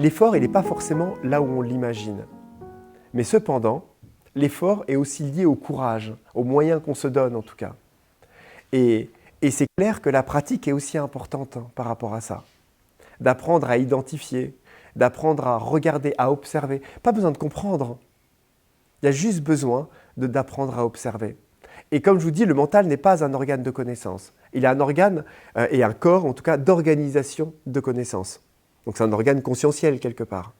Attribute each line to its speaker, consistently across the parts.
Speaker 1: l'effort, il n'est pas forcément là où on l'imagine. Mais cependant, l'effort est aussi lié au courage, aux moyens qu'on se donne en tout cas. Et c'est clair que la pratique est aussi importante par rapport à ça. D'apprendre à identifier, d'apprendre à regarder, à observer. Pas besoin de comprendre. Il y a juste besoin d'apprendre à observer. Et comme je vous dis, le mental n'est pas un organe de connaissance. Il est un organe et un corps, en tout cas, d'organisation de connaissance. Donc c'est un organe conscientiel quelque part.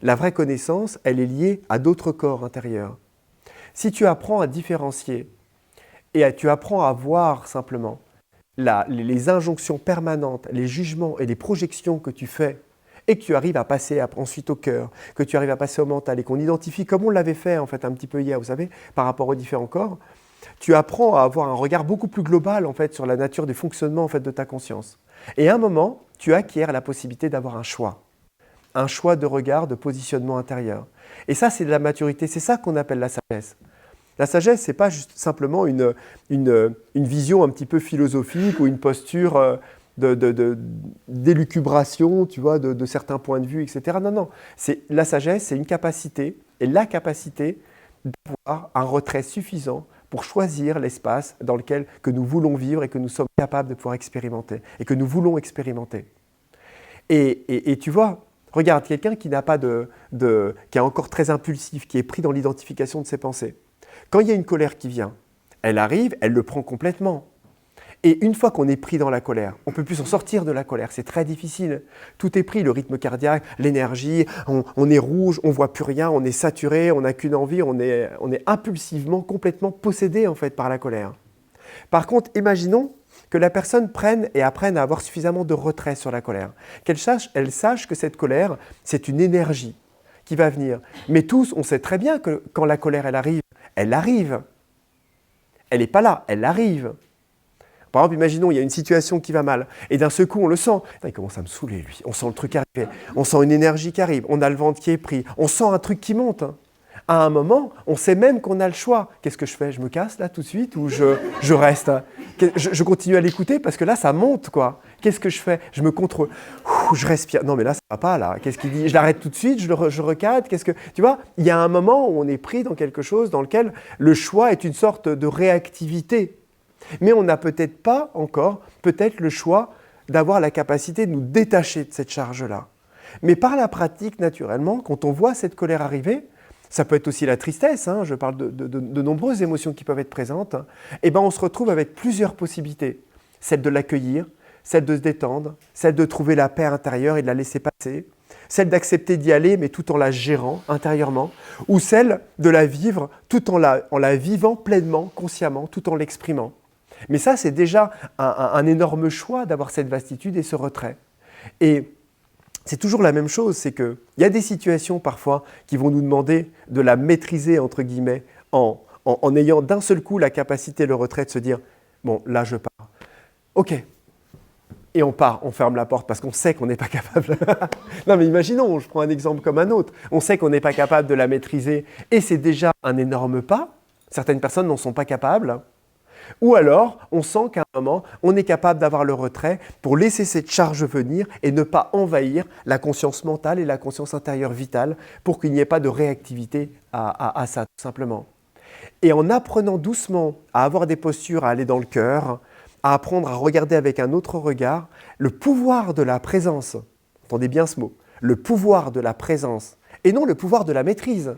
Speaker 1: La vraie connaissance, elle est liée à d'autres corps intérieurs. Si tu apprends à différencier et tu apprends à voir simplement les injonctions permanentes, les jugements et les projections que tu fais et que tu arrives à passer ensuite au cœur, que tu arrives à passer au mental et qu'on identifie comme on l'avait fait en fait un petit peu hier, vous savez, par rapport aux différents corps, tu apprends à avoir un regard beaucoup plus global en fait sur la nature du fonctionnement en fait de ta conscience. Et à un moment, tu acquiers la possibilité d'avoir un choix de regard, de positionnement intérieur. Et ça, c'est de la maturité, c'est ça qu'on appelle la sagesse. La sagesse, ce n'est pas juste simplement une vision un petit peu philosophique ou une posture d'élucubration, tu vois, de certains points de vue, etc. Non, non. La sagesse, c'est une capacité, et la capacité d'avoir un retrait suffisant pour choisir l'espace dans lequel que nous voulons vivre et que nous sommes capables de pouvoir expérimenter, et que nous voulons expérimenter. Et tu vois, regarde, quelqu'un qui n'a pas qui est encore très impulsif, qui est pris dans l'identification de ses pensées. Quand il y a une colère qui vient, elle arrive, elle le prend complètement. Et une fois qu'on est pris dans la colère, on ne peut plus s'en sortir de la colère, c'est très difficile. Tout est pris, le rythme cardiaque, l'énergie, on est rouge, on ne voit plus rien, on est saturé, on n'a qu'une envie, on est impulsivement, complètement possédé en fait par la colère. Par contre, imaginons que la personne prenne et apprenne à avoir suffisamment de retrait sur la colère. Elle sache que cette colère, c'est une énergie qui va venir. Mais tous, on sait très bien que quand la colère, elle arrive. Elle n'est pas là, elle arrive. Par exemple, imaginons, il y a une situation qui va mal, et d'un seul coup, on le sent. Il commence à me saouler, lui. On sent le truc arriver, on sent une énergie qui arrive, on a le ventre qui est pris, on sent un truc qui monte. À un moment, on sait même qu'on a le choix. Qu'est-ce que je fais? Je me casse là tout de suite ou je reste? Je continue à l'écouter parce que là, ça monte, quoi. Qu'est-ce que je fais? Je me contrôle. Je respire. Non, mais là, ça va pas, là. Qu'est-ce qu'il dit? Je l'arrête tout de suite, je recadre. Tu vois, il y a un moment où on est pris dans quelque chose dans lequel le choix est une sorte de réactivité. Mais on n'a peut-être pas encore, le choix d'avoir la capacité de nous détacher de cette charge-là. Mais par la pratique, naturellement, quand on voit cette colère arriver, ça peut être aussi la tristesse, hein, je parle de nombreuses émotions qui peuvent être présentes, et ben on se retrouve avec plusieurs possibilités. Celle de l'accueillir, celle de se détendre, celle de trouver la paix intérieure et de la laisser passer, celle d'accepter d'y aller mais tout en la gérant intérieurement, ou celle de la vivre tout en la vivant pleinement, consciemment, tout en l'exprimant. Mais ça, c'est déjà un énorme choix d'avoir cette vastitude et ce retrait. Et c'est toujours la même chose, c'est qu'il y a des situations parfois qui vont nous demander de la maîtriser, entre guillemets, en ayant d'un seul coup la capacité, le retrait de se dire « bon, là je pars ». Ok. Et on part, on ferme la porte parce qu'on sait qu'on n'est pas capable. Non mais imaginons, je prends un exemple comme un autre. On sait qu'on n'est pas capable de la maîtriser et c'est déjà un énorme pas. Certaines personnes n'en sont pas capables. Ou alors, on sent qu'à un moment, on est capable d'avoir le retrait pour laisser cette charge venir et ne pas envahir la conscience mentale et la conscience intérieure vitale pour qu'il n'y ait pas de réactivité à ça, tout simplement. Et en apprenant doucement à avoir des postures, à aller dans le cœur, à apprendre à regarder avec un autre regard, le pouvoir de la présence, entendez bien ce mot, le pouvoir de la présence et non le pouvoir de la maîtrise.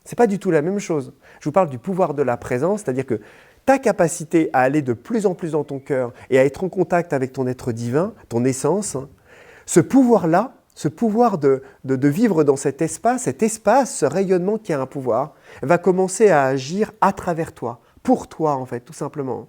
Speaker 1: Ce n'est pas du tout la même chose. Je vous parle du pouvoir de la présence, c'est-à-dire que ta capacité à aller de plus en plus dans ton cœur et à être en contact avec ton être divin, ton essence, ce pouvoir-là, ce pouvoir de vivre dans cet espace, ce rayonnement qui a un pouvoir, va commencer à agir à travers toi, pour toi en fait, tout simplement.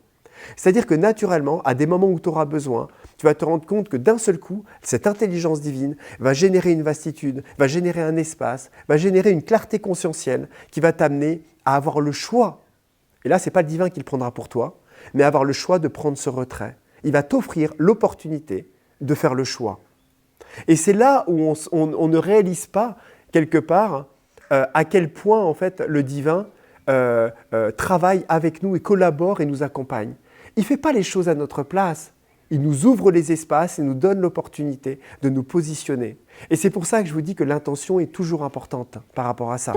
Speaker 1: C'est-à-dire que naturellement, à des moments où tu auras besoin, tu vas te rendre compte que d'un seul coup, cette intelligence divine va générer une vastitude, va générer un espace, va générer une clarté conscientielle qui va t'amener à avoir le choix. Et là, ce n'est pas le divin qui le prendra pour toi, mais avoir le choix de prendre ce retrait. Il va t'offrir l'opportunité de faire le choix. Et c'est là où on ne réalise pas, quelque part, à quel point, en fait, le divin travaille avec nous et collabore et nous accompagne. Il ne fait pas les choses à notre place. Il nous ouvre les espaces et nous donne l'opportunité de nous positionner. Et c'est pour ça que je vous dis que l'intention est toujours importante par rapport à ça.